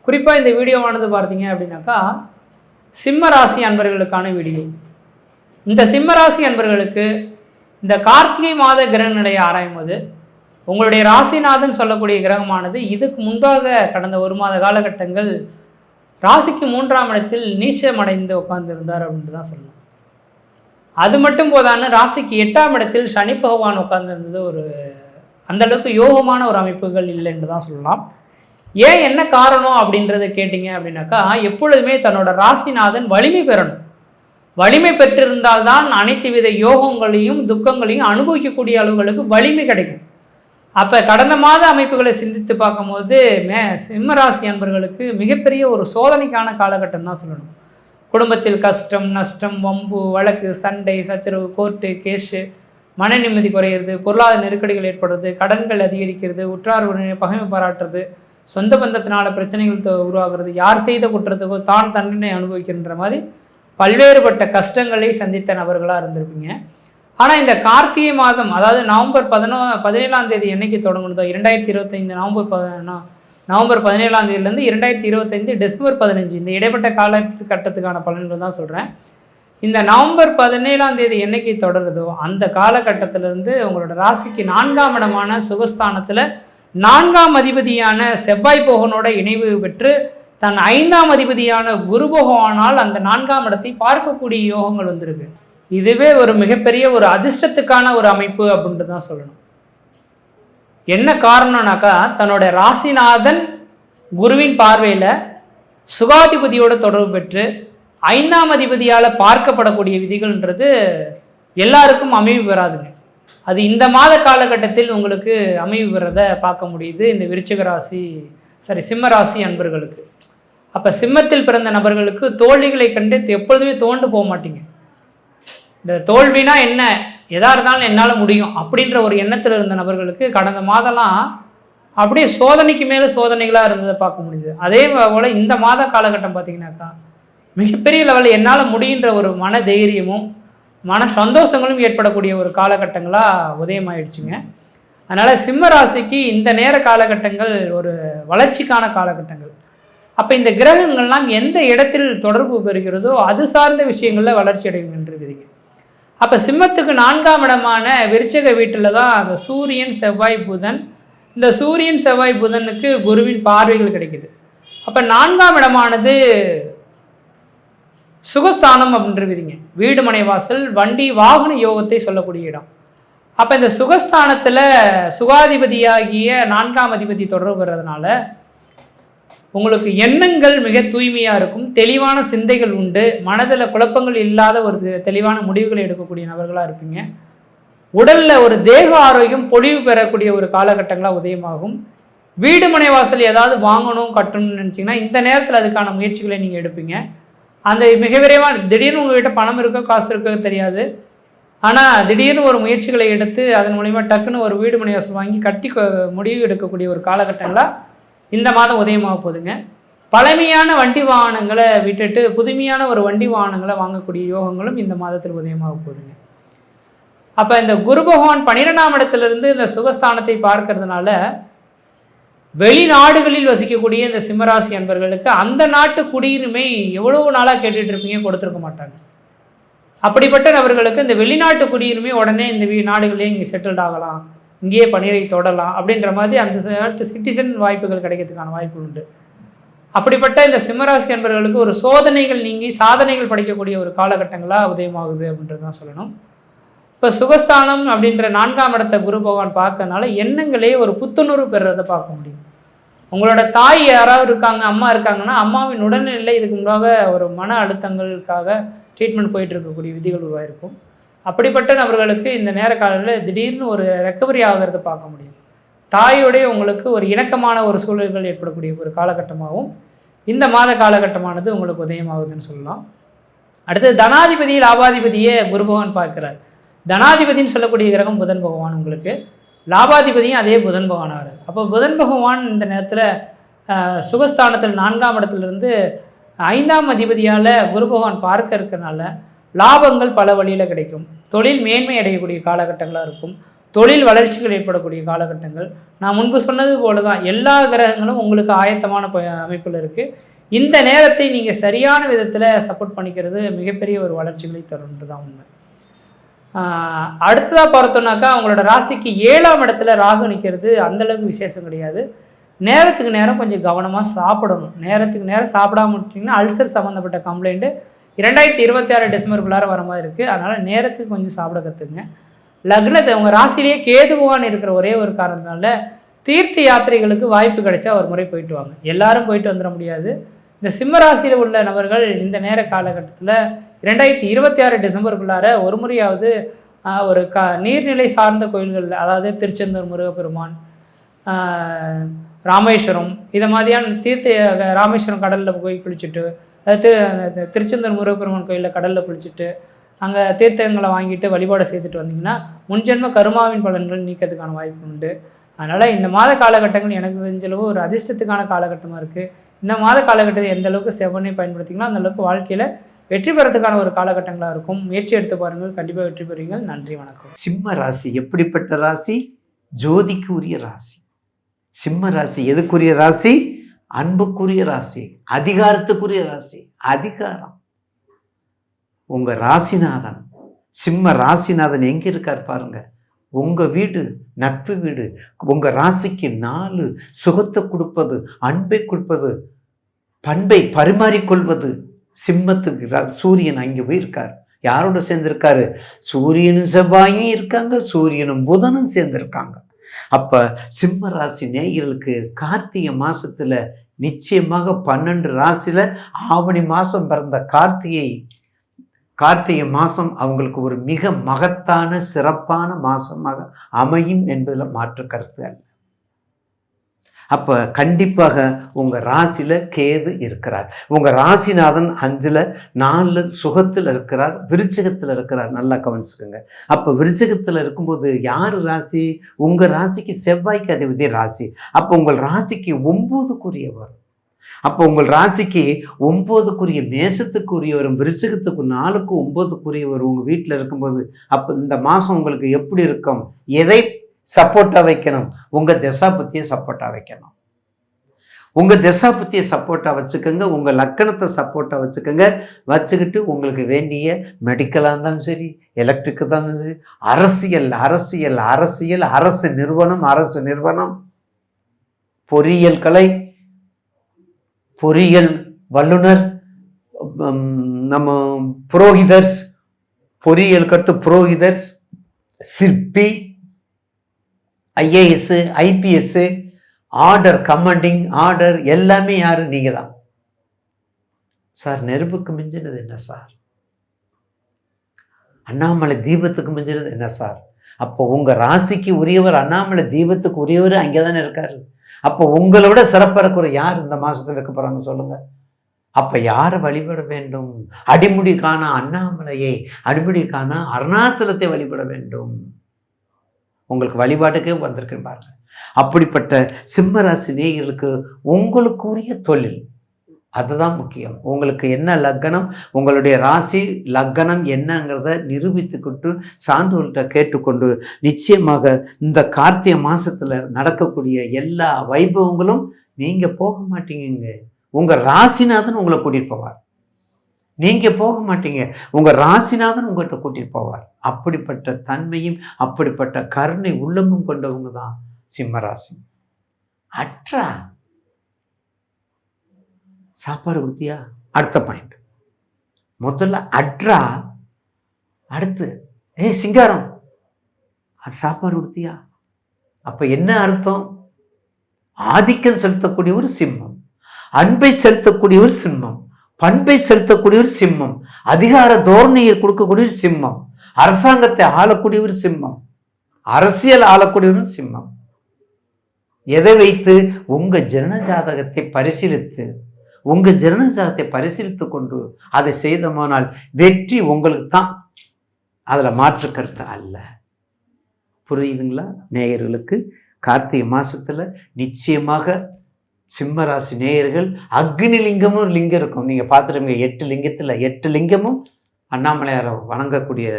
குறிப்பாக இந்த வீடியோவானது பார்த்தீங்க அப்படின்னாக்கா சிம்ம ராசி அன்பர்களுக்கான வீடியோ. இந்த சிம்ம ராசி அன்பர்களுக்கு இந்த கார்த்திகை மாத கிரக நிலையை ஆராயும் போது உங்களுடைய ராசிநாதன் சொல்லக்கூடிய கிரகமானது இதுக்கு முன்பாக கடந்த ஒரு மாத காலகட்டங்கள் ராசிக்கு 3ஆம் இடத்தில் நீச்சமடைந்து உட்கார்ந்துருந்தார் அப்படின்ட்டு தான் சொல்லணும். அது மட்டும் போதான்னு ராசிக்கு 8ஆம் இடத்தில் சனி பகவான் உட்கார்ந்துருந்தது ஒரு அந்தளவுக்கு யோகமான ஒரு அமைப்புகள் இல்லைன்னு தான் சொல்லலாம். ஏன் என்ன காரணம் அப்படின்றத கேட்டிங்க அப்படின்னாக்கா, எப்பொழுதுமே தன்னோட ராசிநாதன் வலிமை பெறணும். வலிமை பெற்றிருந்தால்தான் அனைத்து வித யோகங்களையும் துக்கங்களையும் அனுபவிக்கக்கூடிய அளவுகளுக்கு வலிமை கிடைக்கும். அப்போ கடந்த மாத அமைப்புகளை சிந்தித்து பார்க்கும்போது சிம்மராசி அன்பர்களுக்கு மிகப்பெரிய ஒரு சோதனைக்கான காலகட்டம் தான் சொல்லணும். குடும்பத்தில் கஷ்டம், நஷ்டம், வம்பு, வழக்கு, சண்டை, சச்சரவு, கோர்ட்டு கேஸு, மன நிம்மதி குறையிறது, பொருளாதார நெருக்கடிகள் ஏற்படுறது, கடன்கள் அதிகரிக்கிறது, உற்றார் உறவினர் பகைமை பாராட்டுறது, சொந்த பந்தத்தினால பிரச்சனைகள் உருவாகிறது, யார் செய்த குற்றத்துக்கோ தான் தண்டனை அனுபவிக்கின்ற மாதிரி பல்வேறுபட்ட கஷ்டங்களை சந்தித்த நபர்களாக இருந்திருப்பீங்க. ஆனால் இந்த கார்த்திகை மாதம், அதாவது நவம்பர் 17ஆம் தேதி என்னைக்கு தொடங்குனதோ 2025 நவம்பர் 17ஆம் தேதியிலேருந்து 2025 டிசம்பர் 15 இந்த இடைப்பட்ட காலகட்டத்துக்கான பலன்கள் தான் சொல்கிறேன். இந்த நவம்பர் 17ஆம் தேதி என்னைக்கு தொடருதோ அந்த காலகட்டத்திலிருந்து உங்களோட ராசிக்கு 4ஆம் இடமான சுகஸ்தானத்தில் 4ஆம் அதிபதியான செவ்வாய் போகனோட இணைவு பெற்று தன் 5ஆம் அதிபதியான குரு பகவானால் அந்த 4ஆம் இடத்தை பார்க்கக்கூடிய யோகங்கள் வந்திருக்கு. இதுவே ஒரு மிகப்பெரிய ஒரு அதிர்ஷ்டத்துக்கான ஒரு அமைப்பு அப்படின்ட்டு தான் சொல்லணும். என்ன காரணம்னாக்கா, தன்னோட ராசிநாதன் குருவின் பார்வையில் சுகாதிபதியோட தொடர்பு பெற்று 5ஆம் அதிபதியால் பார்க்கப்படக்கூடிய விதிகள்ன்றது எல்லாருக்கும் அமைவு பெறாதுங்க. அது இந்த மாத காலகட்டத்தில் உங்களுக்கு அமைவு பெறதை பார்க்க முடியுது இந்த சிம்ம ராசி அன்பர்களுக்கு. அப்போ சிம்மத்தில் பிறந்த நபர்களுக்கு தோல்விகளை கண்டு எப்பொழுதுமே தோண்டு போக மாட்டீங்க. இந்த தோல்வினா என்ன, எதாக இருந்தாலும் என்னால் முடியும் அப்படின்ற ஒரு எண்ணத்தில் இருந்த நபர்களுக்கு கடந்த மாதம்லாம் அப்படியே சோதனைக்கு மேலே சோதனைகளாக இருந்ததை பார்க்க முடியுது. அதே போல் இந்த மாத காலகட்டம் பார்த்தீங்கன்னாக்கா மிகப்பெரிய லெவலில் என்னால் முடிகின்ற ஒரு மன தைரியமும் மன சந்தோஷங்களும் ஏற்படக்கூடிய ஒரு காலகட்டங்களாக உதயமாயிடுச்சுங்க. அதனால் சிம்ம ராசிக்கு இந்த நேர காலகட்டங்கள் ஒரு வளர்ச்சிக்கான காலகட்டங்கள். அப்போ இந்த கிரகங்கள்லாம் எந்த இடத்தில் தொடர்பு பெறுகிறதோ அது சார்ந்த விஷயங்களில் வளர்ச்சி அடையும் என்று விதிங்க. அப்போ சிம்மத்துக்கு 4ஆம் இடமான விருச்சிக வீட்டில் தான் அந்த சூரியன் செவ்வாய் புதன், இந்த சூரியன் செவ்வாய் புதனுக்கு குருவின் பார்வைகள் கிடைக்குது. அப்போ 4ஆம் இடமானது சுகஸ்தானம் அப்படின்ற விதிங்க. வீடு மனை வாசல் வண்டி வாகன யோகத்தை சொல்லக்கூடிய இடம். அப்போ இந்த சுகஸ்தானத்தில் சுகாதிபதியாகிய 4ஆம் அதிபதி தொடர்பு பெறதுனால உங்களுக்கு எண்ணங்கள் மிக தூய்மையாக இருக்கும், தெளிவான சிந்தைகள் உண்டு, மனதில் குழப்பங்கள் இல்லாத ஒரு தெளிவான முடிவுகளை எடுக்கக்கூடிய நபர்களாக இருப்பீங்க. உடலில் ஒரு தேக ஆரோக்கியம் பொழிவு பெறக்கூடிய ஒரு காலகட்டங்களாக உதயமாகும். வீடு மனை வாசல் ஏதாவது வாங்கணும் கட்டணும்னு நினச்சிங்கன்னா இந்த நேரத்தில் அதுக்கான முயற்சிகளை நீங்கள் எடுப்பீங்க. அந்த மிக விரைவாக திடீர்னு உங்கள்கிட்ட பணம் இருக்கோ காசு இருக்கோ தெரியாது, ஆனால் திடீர்னு ஒரு முயற்சிகளை எடுத்து அதன் மூலிமா டக்குன்னு ஒரு வீடு மனை வாசல் வாங்கி கட்டி முடிவு எடுக்கக்கூடிய ஒரு காலகட்டங்களாக இந்த மாதம் உதயமாக போகுதுங்க. பழமையான வண்டி வாகனங்களை விட்டுட்டு புதுமையான ஒரு வண்டி வாகனங்களை வாங்கக்கூடிய யோகங்களும் இந்த மாதத்தில் உதயமாக போகுதுங்க. அப்போ இந்த குரு பகவான் 12ஆம் இடத்துலேருந்து இந்த சுகஸ்தானத்தை பார்க்கறதுனால வெளிநாடுகளில் வசிக்கக்கூடிய இந்த சிம்மராசி அன்பர்களுக்கு அந்த நாட்டு குடியுரிமை எவ்வளவு நாளாக கேட்டுட்டு இருப்பீங்க, கொடுத்துருக்க மாட்டாங்க. அப்படிப்பட்ட நபர்களுக்கு இந்த வெளிநாட்டு குடியுரிமை உடனே இந்த நாடுகளே இங்கே செட்டில்ட் ஆகலாம், இங்கேயே பணியை தொடரலாம் அப்படின்ற மாதிரி அந்த நாட்டு சிட்டிசன் வாய்ப்புகள் கிடைக்கிறதுக்கான வாய்ப்பு உண்டு. அப்படிப்பட்ட இந்த சிம்மராசி அன்பர்களுக்கு ஒரு சோதனைகள் நீங்கி சாதனைகள் படைக்கக்கூடிய ஒரு காலகட்டங்களாக உதயமாகுது அப்படின்றது தான் சொல்லணும். இப்போ சுகஸ்தானம் அப்படின்ற 4ஆம் இடத்தை குரு பகவான் பார்க்கறதுனால எண்ணங்களே ஒரு புத்துணர்வு பெறுறதை பார்க்க முடியும். உங்களோட தாய் யாராவது இருக்காங்க, அம்மா இருக்காங்கன்னா அம்மாவின் உடல்நிலை இதுக்கு முன்பாக ஒரு மன அழுத்தங்களுக்காக ட்ரீட்மெண்ட் போயிட்டு இருக்கக்கூடிய விதிகள் உருவாயிருக்கும். அப்படிப்பட்ட நபர்களுக்கு இந்த நேர காலத்தில் திடீர்னு ஒரு ரெக்கவரி ஆகிறத பார்க்க முடியும். தாயோடைய உங்களுக்கு ஒரு இணக்கமான ஒரு சூழல்கள் ஏற்படக்கூடிய ஒரு காலகட்டமாகவும் இந்த மாத காலகட்டமானது உங்களுக்கு உதயமாகுதுன்னு சொல்லலாம். அடுத்தது தனாதிபதி லாபாதிபதியை குரு பகவான் பார்க்கிறார். தனாதிபதினு சொல்லக்கூடிய கிரகம் புதன் பகவான், உங்களுக்கு லாபாதிபதியும் அதே புதன் பகவான் ஆகிறார். அப்போ புதன் பகவான் இந்த நேரத்தில் சுகஸ்தானத்தில் 4ஆம் இடத்துலேருந்து 5ஆம் அதிபதியால் குரு பகவான் பார்க்க இருக்கிறனால லாபங்கள் பல வழியில் கிடைக்கும். தொழில் மேன்மை அடையக்கூடிய காலகட்டங்களாக இருக்கும். தொழில் வளர்ச்சிகள் ஏற்படக்கூடிய காலகட்டங்கள். நான் முன்பு சொன்னது போல தான் எல்லா கிரகங்களும் உங்களுக்கு ஆயத்தமான அமைப்பில் இருக்குது. இந்த நேரத்தை நீங்கள் சரியான விதத்தில் சப்போர்ட் பண்ணிக்கிறது மிகப்பெரிய ஒரு வளர்ச்சிகளை தரும்ன்றது தான் உண்மை. அடுத்ததாக பார்த்தோம்னாக்கா அவங்களோட ராசிக்கு 7ஆம் இடத்துல ராகு நிற்கிறது அந்தளவுக்கு விசேஷம் கிடையாது. நேரத்துக்கு நேரம் கொஞ்சம் கவனமாக சாப்பிடணும். நேரத்துக்கு நேரம் சாப்பிடாம விட்டிங்கன்னா அல்சர் சம்மந்தப்பட்ட கம்ப்ளைண்ட்டு 2026 டிசம்பருக்குள்ளார வர மாதிரி இருக்குது. அதனால் நேரத்துக்கு கொஞ்சம் சாப்பிட கற்றுக்குங்க. லக்னத்தை உங்கள் ராசிலேயே கேது பகவான் இருக்கிற ஒரே ஒரு காரணத்தினால தீர்த்த யாத்திரைகளுக்கு வாய்ப்பு கிடைச்சா ஒரு முறை போயிட்டு வாங்க. எல்லாரும் போயிட்டு வந்துட முடியாது. இந்த சிம்ம ராசியில் உள்ள நபர்கள் இந்த நேர காலகட்டத்தில் 2026 டிசம்பருக்குள்ளார ஒரு முறையாவது ஒரு நீர்நிலை சார்ந்த கோயில்கள், அதாவது திருச்செந்தூர் முருகப்பெருமான், ராமேஸ்வரம், இதை மாதிரியான தீர்த்த ராமேஸ்வரம் கடலில் போய் குளிச்சுட்டு, அதாவது திருச்செந்தூர் முருகப்பெருமான் கோயிலில் கடலில் குளிச்சுட்டு அங்கே தீர்த்தங்களை வாங்கிட்டு வழிபாடு செய்துட்டு வந்தீங்கன்னா முன்ஜென்ம கருமாவின் பலன்கள் நீக்கிறதுக்கான வாய்ப்பு உண்டு. அதனால் இந்த மாத காலகட்டங்கள் எனக்கு தெரிஞ்சளவு ஒரு அதிர்ஷ்டத்துக்கான காலகட்டமாக இருக்குது. இந்த மாத காலகட்டத்தை எந்த அளவுக்கு செவ்வனை பயன்படுத்திங்கன்னா அந்தளவுக்கு வாழ்க்கையில் வெற்றி பெறத்துக்கான ஒரு காலகட்டங்களாக இருக்கும். முயற்சி எடுத்து பாருங்கள், கண்டிப்பாக வெற்றி பெறுவீங்கள். நன்றி, வணக்கம். சிம்ம ராசி எப்படிப்பட்ட ராசி? ஜோதிக்கு உரிய ராசி. சிம்ம ராசி எதுக்குரிய ராசி? அன்புக்குரிய ராசி, அதிகாரத்துக்குரிய ராசி. அதிகாரம். உங்க ராசிநாதன், சிம்ம ராசிநாதன் எங்க இருக்கார் பாருங்க. உங்க வீடு நட்பு வீடு. உங்க ராசிக்கு 4 சுகத்தை கொடுப்பது, அன்பை கொடுப்பது, பண்பை பரிமாறிக்கொள்வது. சிம்மத்துக்கு சூரியன் அங்கே போயிருக்கார். யாரோட சேர்ந்திருக்காரு? சூரியனும் செவ்வாயும் இருக்காங்க, சூரியனும் புதனும் சேர்ந்திருக்காங்க. அப்ப சிம்ம ராசி நேயர்களுக்கு கார்த்திகை மாசத்துல நிச்சயமாக 12 ராசியில ஆவணி மாசம் பிறந்த கார்த்திகை மாதம் அவங்களுக்கு ஒரு மிக மகத்தான சிறப்பான மாதமாக அமையும் என்பதில் மாற்று கருத்து அல்ல. அப்போ கண்டிப்பாக உங்கள் ராசியில் கேது இருக்கிறார். உங்கள் ராசிநாதன் 5ல் 4 சுகத்தில் இருக்கிறார், விருச்சிகத்தில் இருக்கிறார். நல்லா கவனிச்சுக்கோங்க. அப்போ விருச்சிகத்தில் இருக்கும்போது யார் ராசி? உங்கள் ராசிக்கு செவ்வாய்க்கு அதிபதி ராசி. அப்போ உங்கள் ராசிக்கு 9க்குரியவர். அப்போ உங்கள் ராசிக்கு 9க்குரிய மேசத்துக்குரியவரும் விருச்சிகத்துக்கு 4க்கு 9க்குரியவர் உங்கள் வீட்டில் இருக்கும்போது அப்போ இந்த மாதம் உங்களுக்கு எப்படி இருக்கும்? எதை சப்போர்ட்டாக வைக்கணும்? உங்கள் தசாபுத்தியை சப்போர்ட்டாக வைக்கணும். உங்கள் தசாபுத்தியை சப்போர்ட்டாக வச்சுக்கோங்க. உங்கள் லக்கணத்தை சப்போர்ட்டாக வச்சுக்கோங்க. வச்சுக்கிட்டு உங்களுக்கு வேண்டிய மெடிக்கலாக இருந்தாலும் சரி, எலக்ட்ரிக்கு தான் சரி, அரசியல், அரசு நிறுவனம், பொறியியல் கலை, பொறியியல் வல்லுனர், நம்ம புரோகிதர்ஸ், பொறியியல் கருத்து புரோகிதர்ஸ், சிற்பி, IAS, IPS, order, commanding order, எல்லாமே யாரு? நீங்க தான் சார். நெருப்புக்கு மிஞ்சினது என்ன சார்? அண்ணாமலை தீபத்துக்கு மிஞ்சினது என்ன சார்? அப்போ உங்க ராசிக்கு உரியவர், அண்ணாமலை தீபத்துக்கு உரியவர் அங்கே தானே இருக்காரு. அப்போ உங்களை விட சிறப்பிறக்குற யார் இந்த மாசத்துல இருக்க போறாங்க சொல்லுங்க. அப்ப யாரை வழிபட வேண்டும்? அடிமுடி காண அண்ணாமலையை, அடிமுடி காண அருணாச்சலத்தை வழிபட வேண்டும். உங்களுக்கு வழிபாட்டுக்கே வந்திருக்கு பாருங்க. அப்படிப்பட்ட சிம்மராசி நேயர்களுக்கு உங்களுக்கு உரிய தொழில், அதுதான் முக்கியம். உங்களுக்கு என்ன லக்னம், உங்களுடைய ராசி லக்னம் என்னங்கிறத நிரூபித்துக்கிட்டு சான்றோர்கிட்ட கேட்டுக்கொண்டு நிச்சயமாக இந்த கார்த்திகை மாசத்துல நடக்கக்கூடிய எல்லா வைபவங்களும் நீங்க போக மாட்டீங்க. உங்க ராசிநாதன் உங்களை கூட்டிட்டு போவார். நீங்க போக மாட்டீங்க, உங்க ராசிநாதன் உங்கள்கிட்ட கூட்டிட்டு போவார். அப்படிப்பட்ட தன்மையும் அப்படிப்பட்ட கருணை உள்ளமும் கொண்டவங்க தான் சிம்மராசி. அற்றா சாப்பாடு கொடுத்தியா? அடுத்த பாயிண்ட். முதல்ல அட்ரா, அடுத்து சிங்காரம் சாப்பாடு கொடுத்தியா? அப்ப என்ன அர்த்தம்? ஆதிக்கம் செலுத்தக்கூடிய ஒரு சிம்மம், அன்பை செலுத்தக்கூடிய ஒரு சிம்மம், பண்பை செலுத்தக்கூடிய ஒரு சிம்மம், அதிகார தோரணையை கொடுக்கக்கூடிய ஒரு சிம்மம், அரசாங்கத்தை ஆளக்கூடிய ஒரு சிம்மம், அரசியல் ஆளக்கூடிய ஒரு சிம்மம். எதை வைத்து? உங்க ஜனன ஜாதகத்தை பரிசீலித்து கொண்டு அதை செய்தோமானால் வெற்றி உங்களுக்கு தான். அதுல மாற்று கருத்து அல்ல. புரியுதுங்களா நேயர்களுக்கு? கார்த்திகை மாசத்துல நிச்சயமாக சிம்மராசி நேயர்கள் அக்னி லிங்கமும் ஒரு லிங்கம் இருக்கும். நீங்க பார்த்துருங்க, 8 லிங்கத்துல 8 லிங்கமும் அண்ணாமலையாரை வணங்கக்கூடிய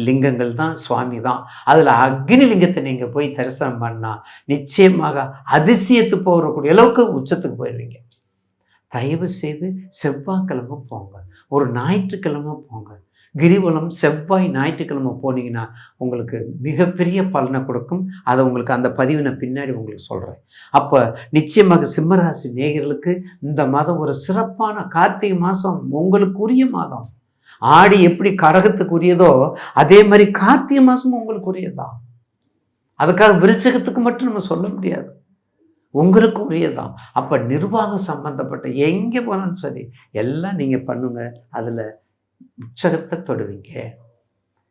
லிங்கங்கள் தான், சுவாமி தான். அதில் அக்னி லிங்கத்தை நீங்கள் போய் தரிசனம் பண்ணால் நிச்சயமாக அதிசயத்து போகக்கூடிய அளவுக்கு உச்சத்துக்கு போயிடுவீங்க. தயவு செய்து செவ்வாய்க்கிழமை போங்க, ஒரு ஞாயிற்றுக்கிழமை போங்க. கிரிவலம் செவ்வாய் ஞாயிற்றுக்கிழமை போனீங்கன்னா உங்களுக்கு மிகப்பெரிய பலனை கொடுக்கும். அதை உங்களுக்கு அந்த பதிவு நான் பின்னாடி உங்களுக்கு சொல்கிறேன். அப்போ நிச்சயமாக சிம்மராசி நேயர்களுக்கு இந்த மாதம் ஒரு சிறப்பான கார்த்திகை மாதம், உங்களுக்குரிய மாதம். ஆடி எப்படி கடகத்துக்கு உரியதோ அதே மாதிரி கார்த்திகை மாதமும் உங்களுக்கு உரியதான். அதுக்காக விருச்சகத்துக்கு மட்டும் நம்ம சொல்ல முடியாது, உங்களுக்கு உரியதான். அப்போ நிர்வாகம் சம்பந்தப்பட்ட எங்கே போனாலும் சரி எல்லாம் நீங்கள் பண்ணுங்க, அதில் உற்சாகத்தை தொடுவீங்க.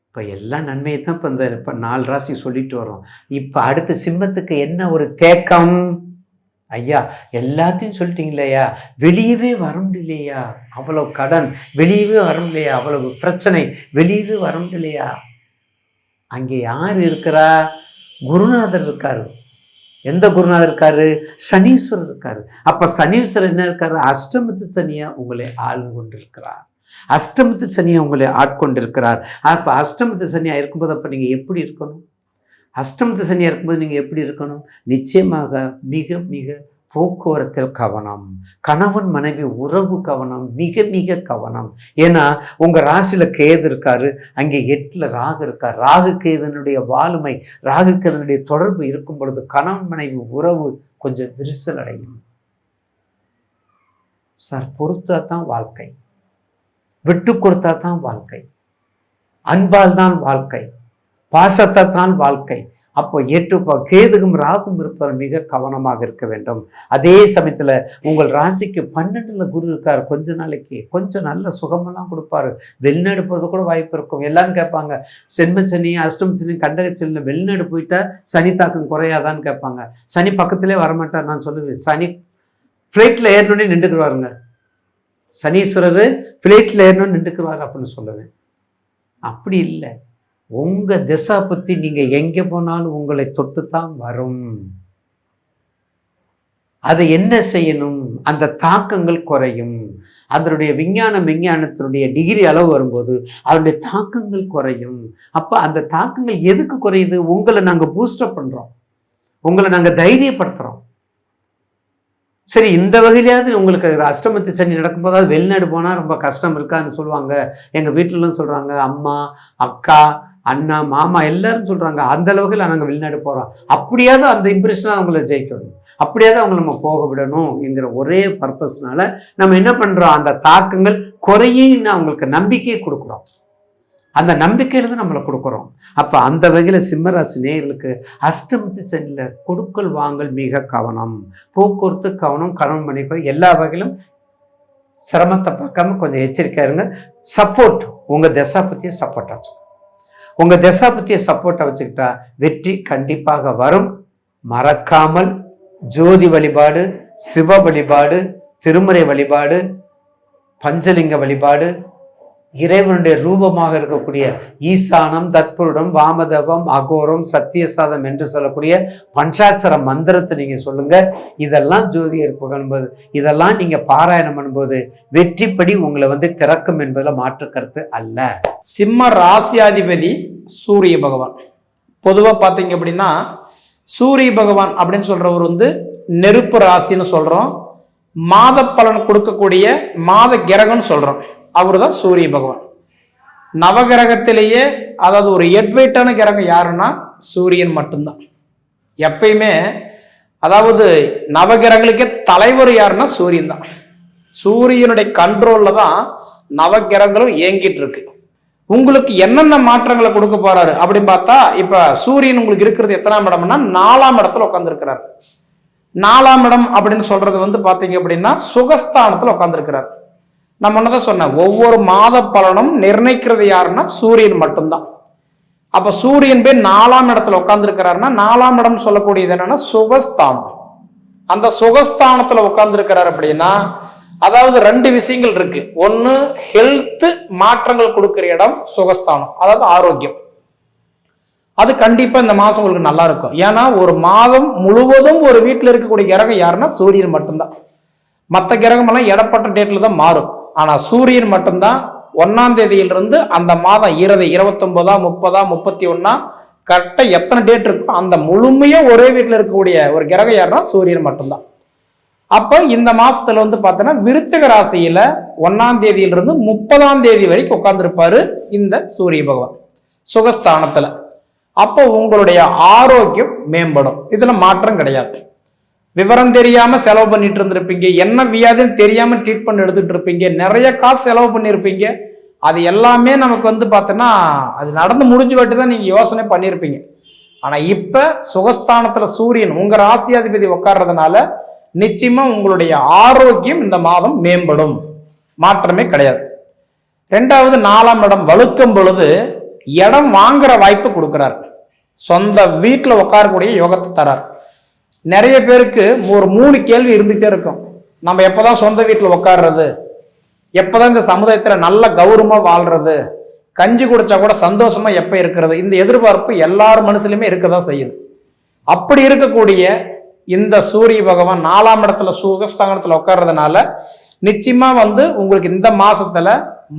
இப்போ எல்லா நன்மையை தான் இப்போ 4 ராசி சொல்லிட்டு வரோம். இப்போ அடுத்த சிம்மத்துக்கு என்ன ஒரு தேக்கம்? ஐயா எல்லாத்தையும் சொல்லிட்டீங்களேயா, வெளியவே வர முடியலையா, அவ்வளோ கடன், வெளியவே வர முடியலையா, அவ்வளவு பிரச்சனை, வெளியவே வர முடியலையா. அங்கே யார் இருக்கிறா? குருநாதர் இருக்காரு. எந்த குருநாதர் இருக்காரு? சனீஸ்வரர் இருக்காரு. அப்போ சனீஸ்வரர் என்ன இருக்காரு? அஷ்டமத்து சனியா உங்களை ஆழ்ந்து கொண்டிருக்கிறார். அஷ்டமத்து சனியை உங்களை ஆட்கொண்டிருக்கிறார். அப்போ அஷ்டமத்து சனியாக இருக்கும்போது அப்போ நீங்கள் எப்படி இருக்கணும்? அஷ்டமத்து சனியாக இருக்கும்போது நீங்கள் எப்படி இருக்கணும்? நிச்சயமாக மிக மிக போக்குவரத்தில் கவனம், கணவன் மனைவி உறவு கவனம், மிக மிக கவனம். ஏன்னா உங்கள் ராசியில் கேது இருக்காரு, அங்கே 8ல் ராகு இருக்கார். ராகு கேதனுடைய வாளுமை, ராகு கேதனுடைய தொடர்பு இருக்கும் பொழுது கணவன் மனைவி உறவு கொஞ்சம் விரிசல் அடையும். சார் பொறுத்தா தான் வாழ்க்கை, விட்டு கொடுத்தா தான் வாழ்க்கை, அன்பால் தான் வாழ்க்கை, பாசத்தை தான் வாழ்க்கை. அப்போ கேதுகும் ராகும் இருப்பவர் மிக கவனமாக இருக்க வேண்டும். அதே சமயத்தில் உங்கள் ராசிக்கு 12ல் குரு இருக்கார். கொஞ்ச நாளைக்கு கொஞ்சம் நல்ல சுகமெல்லாம் கொடுப்பாரு. வெளிநாடு போகிறது கூட வாய்ப்பு இருக்கும். எல்லாரும் கேட்பாங்க, சென்மச்சனி அஷ்டமச்சனி கண்டகச்சனியில் வெளிநாடு போயிட்டா சனி தாக்கம் குறையாதான்னு கேட்பாங்க. சனி பக்கத்திலே வரமாட்டார். நான் சொல்லுவேன், சனி ஃப்ளைட்டில் ஏறணுன்னே நின்றுக்குருவாருங்க. சனீஸ்வரர் ஃப்ளைட்டில் ஏறணும்னு நின்றுக்குருவார் அப்படின்னு சொல்லுவேன். அப்படி இல்லை, உங்கள் திசா பற்றி நீங்கள் எங்கே போனாலும் உங்களை தொட்டுத்தான் வரும். அதை என்ன செய்யணும்? அந்த தாக்கங்கள் குறையும். அதனுடைய விஞ்ஞானத்தினுடைய டிகிரி அளவு வரும்போது அதனுடைய தாக்கங்கள் குறையும். அப்போ அந்த தாக்கங்கள் எதுக்கு குறையுது? உங்களை நாங்கள் பூஸ்டப் பண்ணுறோம், உங்களை நாங்கள் தைரியப்படுத்துகிறோம். சரி, இந்த வகையிலாவது உங்களுக்கு அஷ்டமத்து சனி நடக்கும்போதாவது வெளிநாடு போனால் ரொம்ப கஷ்டம் இருக்கான்னு சொல்லுவாங்க. எங்கள் வீட்டிலலாம் சொல்கிறாங்க, அம்மா அக்கா அண்ணா மாமா எல்லாரும் சொல்கிறாங்க, அந்த அளவுக்கு நாங்கள் வெளிநாடு போகிறோம். அப்படியாவது அந்த இம்ப்ரெஷனாக அவங்கள ஜெயிக்கணும், அப்படியாவது அவங்கள நம்ம போக விடணும் என்கிற ஒரே பர்பஸ்னால நம்ம என்ன பண்ணுறோம்? அந்த தாக்கங்கள் குறையின்னு அவங்களுக்கு நம்பிக்கையை கொடுக்குறோம். அந்த நம்பிக்கையில தான் நம்மளை கொடுக்குறோம். அப்போ அந்த வகையில் சிம்மராசி நேயர்களுக்கு அஷ்டமத்து சனியில் கொடுக்கல் வாங்கல் மிக கவனம், போக்குவரத்து கவனம், கவனம் பண்ணிக்கணும். எல்லா வகையிலும் சிரமத்தை பார்க்காம கொஞ்சம் எச்சரிக்கையா இருங்க. சப்போர்ட், உங்கள் தசாபத்தியை சப்போர்ட் ஆச்சு. உங்கள் தசாபத்தியை சப்போர்ட்டை வச்சுக்கிட்டா வெற்றி கண்டிப்பாக வரும். மறக்காமல் ஜோதி வழிபாடு, சிவ வழிபாடு, திருமுறை வழிபாடு, பஞ்சலிங்க வழிபாடு, இறைவனுடைய ரூபமாக இருக்கக்கூடிய ஈசானம், தத்புருடம், வாமதவம், அகோரம், சத்தியசாதம் என்று சொல்லக்கூடிய பஞ்சாட்சர மந்திரத்தை நீங்க சொல்லுங்க. இதெல்லாம் ஜோதியர் புகழும்போது, இதெல்லாம் நீங்க பாராயணம் பண்ணும்போது வெற்றிப்படி உங்களை திறக்கும் என்பதில் மாற்று கருத்து அல்ல. சிம்ம ராசியாதிபதி சூரிய பகவான். பொதுவாக பார்த்தீங்க அப்படின்னா சூரிய பகவான் அப்படின்னு சொல்றவர் நெருப்பு ராசின்னு சொல்றோம். மாத பலன் கொடுக்கக்கூடிய மாத கிரகம்னு சொல்றோம். அவரு தான் சூரிய பகவான். நவகிரகத்திலேயே அதாவது ஒரு எட்வைட்டான கிரகம் யாருன்னா சூரியன் மட்டும்தான். எப்பயுமே அதாவது நவகிரகங்களுக்கே தலைவர் யாருன்னா சூரியன் தான். சூரியனுடைய கண்ட்ரோல்ல தான் நவகிரகங்களும் இயங்கிட்டு இருக்கு. உங்களுக்கு என்னென்ன மாற்றங்களை கொடுக்க போறாரு அப்படின்னு பார்த்தா, இப்ப சூரியன் உங்களுக்கு இருக்கிறது எத்தனாம் இடம்னா 4ஆம் இடத்துல உட்காந்துருக்கிறார். 4ஆம் இடம் அப்படின்னு சொல்றது பாத்தீங்க அப்படின்னா சுகஸ்தானத்துல உட்காந்துருக்கிறார். நான் முன்னதான் சொன்னேன், ஒவ்வொரு மாத பலனும் நிர்ணயிக்கிறது யாருன்னா சூரியன் மட்டும்தான். அப்ப சூரியன் போய் 4ஆம் இடத்துல உட்கார்ந்துருக்கிறாருன்னா 4ஆம் இடம் சொல்லக்கூடியது என்னன்னா சுகஸ்தானம். அந்த சுகஸ்தானத்துல உட்கார்ந்துருக்கிறார் அப்படின்னா அதாவது 2 விஷயங்கள் இருக்கு. ஒன்னு ஹெல்த் மாற்றங்கள் கொடுக்கிற இடம் சுகஸ்தானம், அதாவது ஆரோக்கியம். அது கண்டிப்பா இந்த மாசம் உங்களுக்கு நல்லா இருக்கும். ஏன்னா ஒரு மாதம் முழுவதும் ஒரு வீட்டில் இருக்கக்கூடிய கிரகம் யாருன்னா சூரியன் மட்டும்தான். மற்ற கிரகம் எல்லாம் இடப்பட்ட டேட்ல தான் மாறும். ஆனா சூரியன் மட்டும்தான் 1ஆம் தேதியிலிருந்து அந்த மாதம் 29, 30, 31 கரெக்டா எத்தனை டேட் இருக்கோ அந்த முழுமையா ஒரே வீட்டில் இருக்கக்கூடிய ஒரு கிரகம் யாருன்னா சூரியன் மட்டும்தான். அப்ப இந்த மாசத்துல வந்து பார்த்தோன்னா விருச்சிக ராசியில 1ஆம் தேதியிலிருந்து 30ஆம் தேதி வரைக்கும் உட்கார்ந்துருப்பாரு இந்த சூரிய பகவான் சுகஸ்தானத்துல. அப்போ உங்களுடைய ஆரோக்கியம் மேம்படும், இதுல மாற்றம் கிடையாது. விவரம் தெரியாம செலவு பண்ணிட்டு இருந்திருப்பீங்க, என்ன வியாதின்னு தெரியாம ட்ரீட்மெண்ட் எடுத்துட்டு இருப்பீங்க, நிறைய காசு செலவு பண்ணியிருப்பீங்க. அது எல்லாமே நமக்கு வந்து பார்த்தோன்னா அது நடந்து முடிஞ்சு வாட்டி தான் நீங்க யோசனை பண்ணியிருப்பீங்க. ஆனா இப்ப சுகஸ்தானத்துல சூரியன் உங்க ராசியாதிபதி உட்கார்றதுனால நிச்சயமா உங்களுடைய ஆரோக்கியம் இந்த மாதம் மேம்படும், மாற்றமே கிடையாது. 2வது 4ஆம் இடம் வலுக்கும் பொழுது இடம் வாங்குற வாய்ப்பு கொடுக்கிறார், சொந்த வீட்டுல உட்காரக்கூடிய யோகத்தை தரார். நிறைய பேருக்கு ஒரு 3 கேள்வி இருந்துகிட்டே இருக்கும். நம்ம எப்பதான் சொந்த வீட்டுல உட்கார்றது, எப்பதான் இந்த சமுதாயத்துல நல்ல கௌரவமா வாழ்றது, கஞ்சி குடிச்சா கூட சந்தோஷமா எப்ப இருக்கிறது, இந்த எதிர்பார்ப்பு எல்லார் மனசுலயுமே இருக்கதான் செய்யுது. அப்படி இருக்கக்கூடிய இந்த சூரிய பகவான் 4ஆம் இடத்துல சுகஸ்தானத்துல உட்கார்றதுனால நிச்சயமா வந்து உங்களுக்கு இந்த மாசத்துல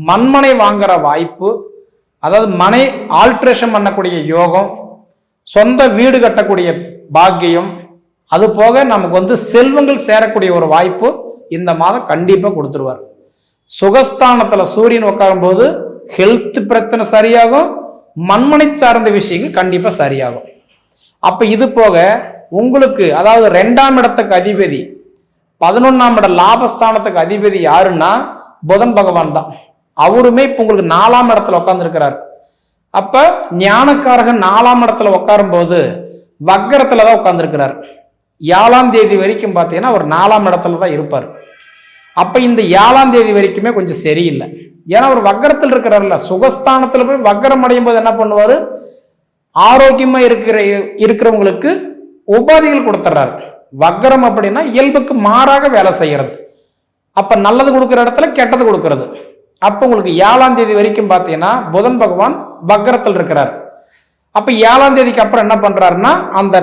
மண்மனை வாங்குற வாய்ப்பு, அதாவது மனை ஆல்ட்ரேஷன் பண்ணக்கூடிய யோகம், சொந்த வீடு கட்டக்கூடிய பாக்கியம், அது போக நமக்கு வந்து செல்வங்கள் சேரக்கூடிய ஒரு வாய்ப்பு இந்த மாதம் கண்டிப்பா கொடுத்துருவார். சுகஸ்தானத்துல சூரியன் உட்காரும் போது ஹெல்த் பிரச்சனை சரியாகும், மண்மனை சார்ந்த விஷயங்கள் கண்டிப்பா சரியாகும். அப்ப இது போக உங்களுக்கு அதாவது 2ஆம் இடத்துக்கு அதிபதி 11ஆம் இட லாபஸ்தானத்துக்கு அதிபதி யாருன்னா புதன் பகவான் தான். அவருமே இப்ப உங்களுக்கு 4ஆம் இடத்துல உட்கார்ந்து இருக்கிறார். அப்ப ஞானக்காரகன் 4ஆம் இடத்துல உட்காரும் போது வக்கரத்துலதான் உட்கார்ந்து இருக்கிறார். 7ஆம் தேதி வரைக்கும் பார்த்தீங்கன்னா அவர் 4ஆம் இடத்துல தான் இருப்பார். அப்ப இந்த 7ஆம் தேதி வரைக்குமே கொஞ்சம் சரியில்லை. ஏன்னா அவர் வக்கரத்தில் இருக்கிறார்ல, சுகஸ்தானத்துல போய் வக்கரம் அடையும் போது என்ன பண்ணுவாரு, ஆரோக்கியமா இருக்கிறவங்களுக்கு உபாதிகள் கொடுத்துட்றாரு. வக்கரம் அப்படின்னா இயல்புக்கு மாறாக வேலை செய்யறது. அப்ப நல்லது கொடுக்குற இடத்துல கெட்டது கொடுக்கறது. அப்ப உங்களுக்கு 7ஆம் தேதி வரைக்கும் பார்த்தீங்கன்னா புதன் பகவான் வக்கரத்தில் இருக்கிறார். அப்ப 7ஆம் தேதிக்கு அப்புறம் என்ன பண்றாருன்னா அந்த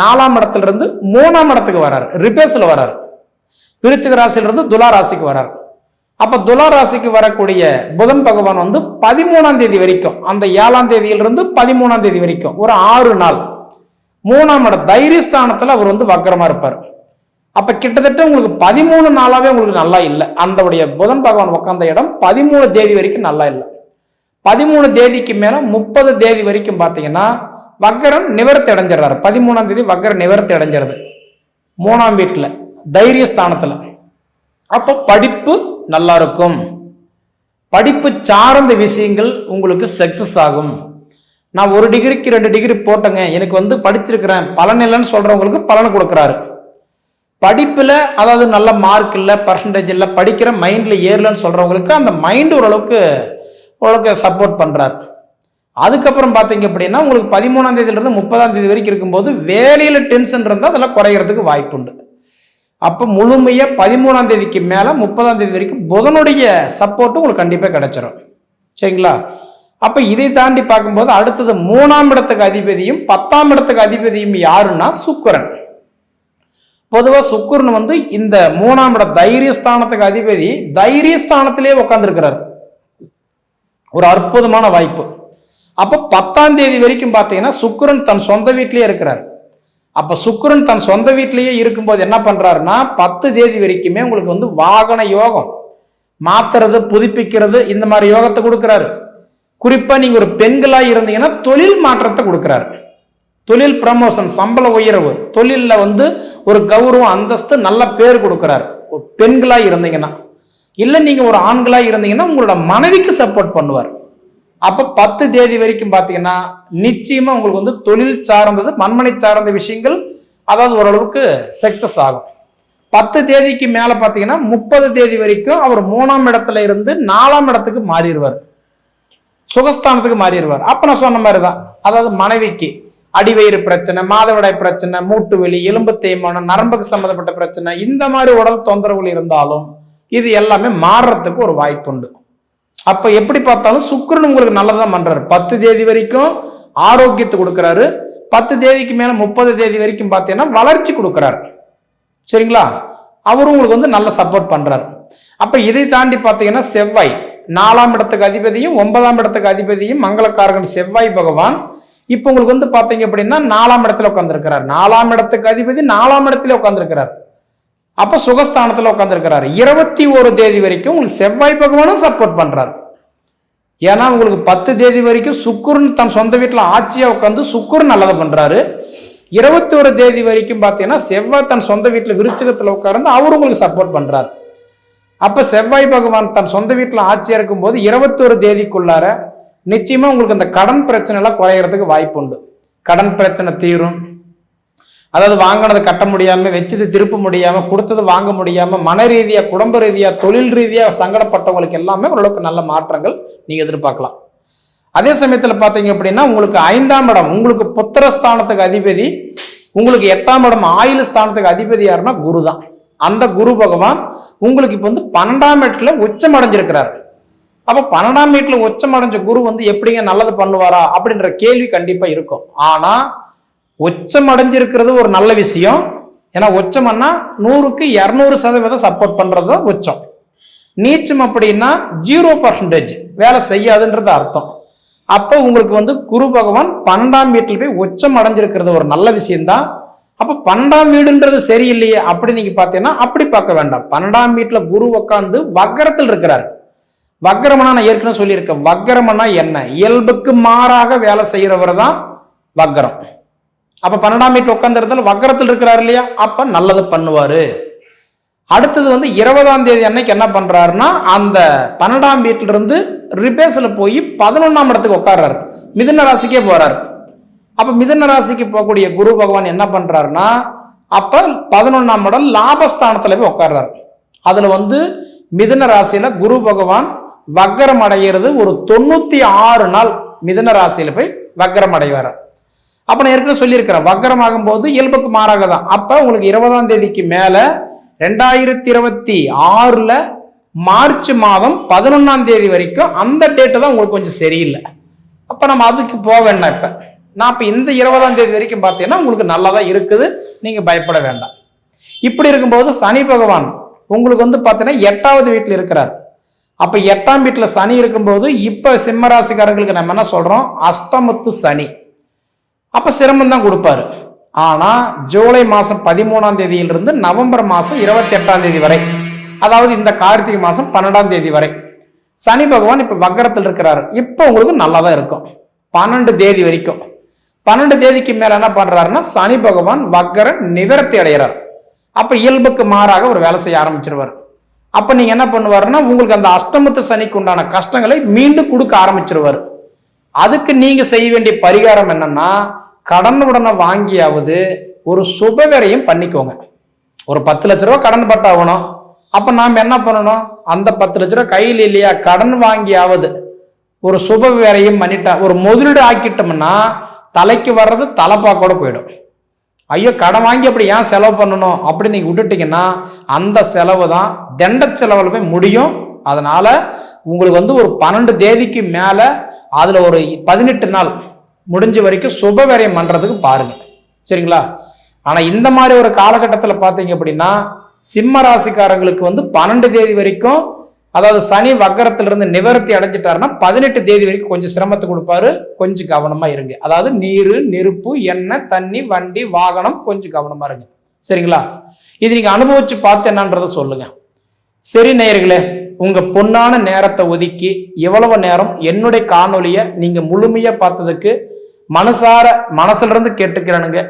4ஆம் இடத்துல இருந்து 3ஆம் இடத்துக்கு வர்றாரு, ரிபேஸ்ல வர்றாரு. விருச்சிக ராசியில இருந்து துலா ராசிக்கு வர்றாரு. அப்ப துலா ராசிக்கு வரக்கூடிய புதன் பகவான் வந்து 13ஆம் தேதி வரைக்கும், அந்த 7ஆம் தேதியிலிருந்து 13ஆம் தேதி வரைக்கும் ஒரு 6 நாள் 3ஆம் இட தைரியஸ்தானத்துல அவர் வந்து வக்கரமா இருப்பார். அப்ப கிட்டத்தட்ட உங்களுக்கு 13 நாளாவே உங்களுக்கு நல்லா இல்லை. அந்த புதன் பகவான் உட்கார்ந்த இடம் 13 தேதி வரைக்கும் நல்லா இல்லை. 13 தேதிக்கு மேல 30 தேதி வரைக்கும் பாத்தீங்கன்னா வக்கரம் நிவர்த்தி அடைஞ்சிடறாரு. 13ஆம் தேதி வக்கரம் நிவர்த்தி அடைஞ்சிருது 3ஆம் வீட்டுல தைரியஸ்தானத்துல. அப்போ படிப்பு நல்லா இருக்கும், படிப்பு சார்ந்த விஷயங்கள் உங்களுக்கு சக்சஸ் ஆகும். நான் 1 டிகிரிக்கு 2 டிகிரி போட்டேங்க, எனக்கு வந்து படிச்சிருக்கிறேன் பலன் இல்லைன்னு சொல்றவங்களுக்கு பலன் கொடுக்குறாரு. படிப்புல அதாவது நல்ல மார்க் இல்லை, பர்சன்டேஜ் இல்லை, படிக்கிற மைண்ட்ல ஏறலன்னு சொல்றவங்களுக்கு அந்த மைண்ட் ஓரளவுக்கு சப்போர்ட் பண்றாரு. அதுக்கப்புறம் பார்த்தீங்க அப்படின்னா உங்களுக்கு 13ஆம் தேதியில இருந்து 30ஆம் தேதி வரைக்கும் இருக்கும்போது வேலையில டென்ஷன் இருந்தால் அதெல்லாம் குறைகிறதுக்கு வாய்ப்பு உண்டு. அப்போ முழுமையா 13ஆம் தேதிக்கு மேல 30ஆம் தேதி வரைக்கும் புதனுடைய சப்போர்ட்டும் உங்களுக்கு கண்டிப்பா கிடைச்சிடும். சரிங்களா? அப்ப இதை தாண்டி பார்க்கும்போது அடுத்தது 3ஆம் இடத்துக்கு அதிபதியும் 10ஆம் இடத்துக்கு அதிபதியும் யாருன்னா சுக்கிரன். பொதுவா சுக்கிரன் வந்து இந்த 3ஆம் இட தைரியஸ்தானத்துக்கு அதிபதி தைரியஸ்தானத்திலேயே உட்கார்ந்து இருக்கிறார். ஒரு அற்புதமான வாய்ப்பு. அப்ப 10ஆம் தேதி வரைக்கும் பார்த்தீங்கன்னா சுக்கிரன் தன் சொந்த வீட்டிலேயே இருக்கிறார். அப்ப சுக்கிரன் தன் சொந்த வீட்டிலேயே இருக்கும்போது என்ன பண்றாருன்னா 10 தேதி வரைக்குமே உங்களுக்கு வந்து வாகன யோகம், மாத்துறது புதுப்பிக்கிறது இந்த மாதிரி யோகத்தை கொடுக்கிறாரு. குறிப்பா நீங்க ஒரு பெண்களா இருந்தீங்கன்னா தொழில் மாற்றத்தை கொடுக்கிறாரு. தொழில் ப்ரமோஷன், சம்பள உயர்வு, தொழில்ல வந்து ஒரு கௌரவம், அந்தஸ்து, நல்ல பேர் கொடுக்கிறாரு ஒரு பெண்களா இருந்தீங்கன்னா. இல்ல நீங்க ஒரு ஆண்களா இருந்தீங்கன்னா உங்களோட மனைவிக்கு சப்போர்ட் பண்ணுவார். அப்ப 10 தேதி வரைக்கும் பாத்தீங்கன்னா நிச்சயமா உங்களுக்கு வந்து தொழில் சார்ந்தது, மண்மனை சார்ந்த விஷயங்கள் அதாவது ஓரளவுக்கு சக்சஸ் ஆகும். 10 தேதிக்கு மேல பாத்தீங்கன்னா 30 தேதி வரைக்கும் அவர் 3ஆம் இடத்துல இருந்து 4ஆம் இடத்துக்கு மாறிடுவார், சுகஸ்தானத்துக்கு மாறிடுவார். அப்ப நான் சொன்ன மாதிரிதான், அதாவது மனைவிக்கு அடிவயிறு பிரச்சனை, மாதவிடாய் பிரச்சனை, மூட்டு வலி, எலும்பு தேய்மானம், நரம்புக்கு சம்பந்தப்பட்ட பிரச்சனை, இந்த மாதிரி உடல் தொந்தரவுகள் இருந்தாலும் இது எல்லாமே மாறுறதுக்கு ஒரு வாய்ப்பு உண்டு. அப்ப எப்படி பார்த்தாலும் சுக்கிரன் உங்களுக்கு நல்லதான் பண்றாரு. 10 தேதி வரைக்கும் ஆரோக்கியத்தை கொடுக்கிறாரு. 10 தேதிக்கு மேல 30 தேதி வரைக்கும் பார்த்தீங்கன்னா வளர்ச்சி கொடுக்கிறாரு. சரிங்களா? அவரும் உங்களுக்கு வந்து நல்ல சப்போர்ட் பண்றாரு. அப்ப இதை தாண்டி பார்த்தீங்கன்னா செவ்வாய் 4ஆம் இடத்துக்கு அதிபதியும் 9ஆம் இடத்துக்கு அதிபதியும் மங்களக்காரகன் செவ்வாய் பகவான் இப்போ உங்களுக்கு வந்து பாத்தீங்க அப்படின்னா 4ஆம் இடத்துல உட்கார்ந்துருக்கிறார். 4ஆம் இடத்துக்கு அதிபதி 4ஆம் இடத்துல உட்கார்ந்துருக்கிறார். அப்ப சுகஸ்தானத்துல உட்கார்ந்துருக்கிறார். 21 தேதி வரைக்கும் உங்களுக்கு செவ்வாய் பகவானும் சப்போர்ட் பண்றாரு. ஏன்னா உங்களுக்கு 10 தேதி வரைக்கும் சுக்கிரன் தன் சொந்த வீட்டுல ஆட்சியா உட்கார்ந்து சுக்கிரன் நல்லதை பண்றாரு. 21 தேதி வரைக்கும் பாத்தீங்கன்னா செவ்வாய் தன் சொந்த வீட்டுல விருச்சிகத்துல உட்கார்ந்து அவரு உங்களுக்கு சப்போர்ட் பண்றாரு. அப்ப செவ்வாய் பகவான் தன் சொந்த வீட்டுல ஆட்சியா இருக்கும் போது 21 தேதிக்குள்ளார நிச்சயமா உங்களுக்கு அந்த கடன் பிரச்சனை எல்லாம் குறையறதுக்கு வாய்ப்பு உண்டு. கடன் பிரச்சனை தீரும். அதாவது வாங்கினதை கட்ட முடியாம, வச்சது திருப்ப முடியாம, கொடுத்தது வாங்க முடியாம, மன ரீதியா, குடும்ப ரீதியா, தொழில் ரீதியா சங்கடப்பட்டவங்களுக்கு எல்லாமே ஓரளவுக்கு நல்ல மாற்றங்கள் நீங்க எதிர்பார்க்கலாம். அதே சமயத்துல பாத்தீங்க அப்படின்னா உங்களுக்கு 5ஆம் இடம் உங்களுக்கு புத்திரஸ்தானத்துக்கு அதிபதி, உங்களுக்கு 8ஆம் இடம் ஆயுள் ஸ்தானத்துக்கு அதிபதி யாருன்னா குரு தான். அந்த குரு பகவான் உங்களுக்கு இப்ப வந்து 12ஆம் வீட்டுல உச்சம் அடைஞ்சிருக்கிறார். அப்ப 12ஆம் வீட்டுல உச்சம் அடைஞ்ச குரு வந்து எப்படிங்க நல்லது பண்ணுவாரா அப்படின்ற கேள்வி கண்டிப்பா இருக்கும். ஆனா உச்சம் அடைஞ்சிருக்கிறது ஒரு நல்ல விஷயம். ஏன்னா உச்சம்னா 100க்கு 200% சப்போர்ட் பண்றது உச்சம். நீச்சம் அப்படின்னா 0% வேலை செய்யாதுன்றது அர்த்தம். அப்ப உங்களுக்கு வந்து குரு பகவான் 12ஆம் வீட்டுல போய் உச்சம் அடைஞ்சிருக்கிறது ஒரு நல்ல விஷயம்தான். அப்ப 12ஆம் வீடுன்றது சரியில்லையே அப்படி நீங்க பாத்தீங்கன்னா அப்படி பார்க்க வேண்டாம். 12ஆம் வீட்டுல குரு உட்கார்ந்து வக்கரத்தில் இருக்கிறார். வக்கரமனா நான் ஏற்கனவே சொல்லியிருக்கேன். வக்கரமனா என்ன? இயல்புக்கு மாறாக வேலை செய்யறவர் தான் வக்கரம். அப்ப 12ஆம் வீட்டுல உட்கார்ந்து வக்கரத்தில் இருக்கிறார் இல்லையா, அப்ப நல்லது பண்ணுவாரு. அடுத்தது வந்து 20ஆம் தேதி அன்னைக்கு என்ன பண்றாருன்னா அந்த 12ஆம் வீட்டுல இருந்து ரிபேஸ்ல போய் 11ஆம் இடத்துக்கு உட்கார்றாரு. மிதுன ராசிக்கே போறாரு. அப்ப மிதுன ராசிக்கு போகக்கூடிய குரு பகவான் என்ன பண்றாருன்னா அப்ப 11ஆம் இடம் லாபஸ்தானத்துல போய் உட்கார்றாரு. அதுல வந்து மிதுன ராசியில குரு பகவான் வக்கரம் அடைகிறது ஒரு 96 நாள் மிதுன ராசியில போய் வக்கரம் அடைவார். அப்ப நான் ஏற்கனவே சொல்லியிருக்கிறேன், வக்கரம் ஆகும் போது இயல்புக்கு மாறாக தான். அப்ப உங்களுக்கு 20ஆம் தேதிக்கு மேல 2026 மார்ச் மாதம் 11ஆம் தேதி வரைக்கும் அந்த டேட்டு தான் உங்களுக்கு கொஞ்சம் சரியில்லை. அப்ப நம்ம அதுக்கு போக வேண்டாம். நான் இப்ப இந்த 20ஆம் தேதி வரைக்கும் பார்த்தீங்கன்னா உங்களுக்கு நல்லாதான் இருக்குது, நீங்க பயப்பட வேண்டாம். இப்படி இருக்கும்போது சனி பகவான் உங்களுக்கு வந்து பார்த்தீங்கன்னா 8வது வீட்டில் இருக்கிறார். அப்ப 8ஆம் வீட்டுல சனி இருக்கும்போது இப்ப சிம்மராசிக்காரங்களுக்கு நம்ம என்ன சொல்றோம், அஷ்டமத்து சனி. அப்ப சிரமம் தான் கொடுப்பாரு. ஆனா ஜூலை மாசம் 13ஆம் தேதியிலிருந்து நவம்பர் மாசம் 28ஆம் தேதி வரை, அதாவது இந்த கார்த்திகை மாசம் 12ஆம் தேதி வரை சனி பகவான் இப்ப வக்கரத்தில் இருக்கிறாரு. இப்ப உங்களுக்கு நல்லாதான் இருக்கும் 12 தேதி வரைக்கும். 12 தேதிக்கு மேல என்ன பண்றாருன்னா சனி பகவான் வக்கர நிவர்த்தி அடைகிறார். அப்ப இயல்புக்கு மாறாக ஒரு வேலை செய்ய ஆரம்பிச்சிருவார். அப்ப நீங்க என்ன பண்ணுவாருன்னா உங்களுக்கு அந்த அஷ்டமத்து சனிக்கு உண்டான கஷ்டங்களை மீண்டும் கொடுக்க ஆரம்பிச்சிருவாரு. அதுக்கு நீங்க செய்ய வேண்டிய பரிகாரம் என்னன்னா கடன் உடனே வாங்கியாவது ஒரு சுபவேரையும் பண்ணிக்கோங்க. ஒரு 10 லட்ச ரூபா கடன் பட்டாகணும். அப்ப நாம என்ன பண்ணணும், அந்த 10 லட்ச ரூபா கையில் இல்லையா, கடன் வாங்கியாவது ஒரு சுப வேரையும் பண்ணிட்டா, ஒரு முதலீடு ஆக்கிட்டோம்னா தலைக்கு வர்றது தலைப்பாக்கோட போயிடும். ஐயோ கடன் வாங்கி அப்படி ஏன் செலவு பண்ணணும் அப்படி நீங்க விட்டுட்டீங்கன்னா அந்த செலவு தான் தண்ட செலவுல போய் முடியும். அதனால உங்களுக்கு வந்து ஒரு 12 தேதிக்கு மேல அதுல ஒரு 18 நாள் முடிஞ்ச வரைக்கும் சுப விரயம் பண்றதுக்கு பாருங்க, சரிங்களா? ஆனா இந்த மாதிரி ஒரு காலகட்டத்தில் பார்த்தீங்க அப்படின்னா சிம்ம ராசிக்காரங்களுக்கு வந்து 12 தேதி வரைக்கும், அதாவது சனி வக்கரத்திலிருந்து நிவர்த்தி அடைஞ்சிட்டாருன்னா 18 தேதி வரைக்கும் கொஞ்சம் சிரமத்தை கொடுப்பாரு. கொஞ்சம் கவனமா இருங்க. அதாவது நீரு, நெருப்பு, எண்ணெய், தண்ணி, வண்டி, வாகனம் கொஞ்சம் கவனமா இருங்க, சரிங்களா? இது நீங்க அனுபவிச்சு பார்த்து என்னன்றத சொல்லுங்க. சரி நேயர்களே, உங்க பொன்னான நேரத்தை ஒதுக்கி எவ்வளவு நேரம் என்னுடைய காணொலியை நீங்க முழுமையா பார்த்ததுக்கு மனசுல இருந்து கேட்டுக்கிறேனுங்க.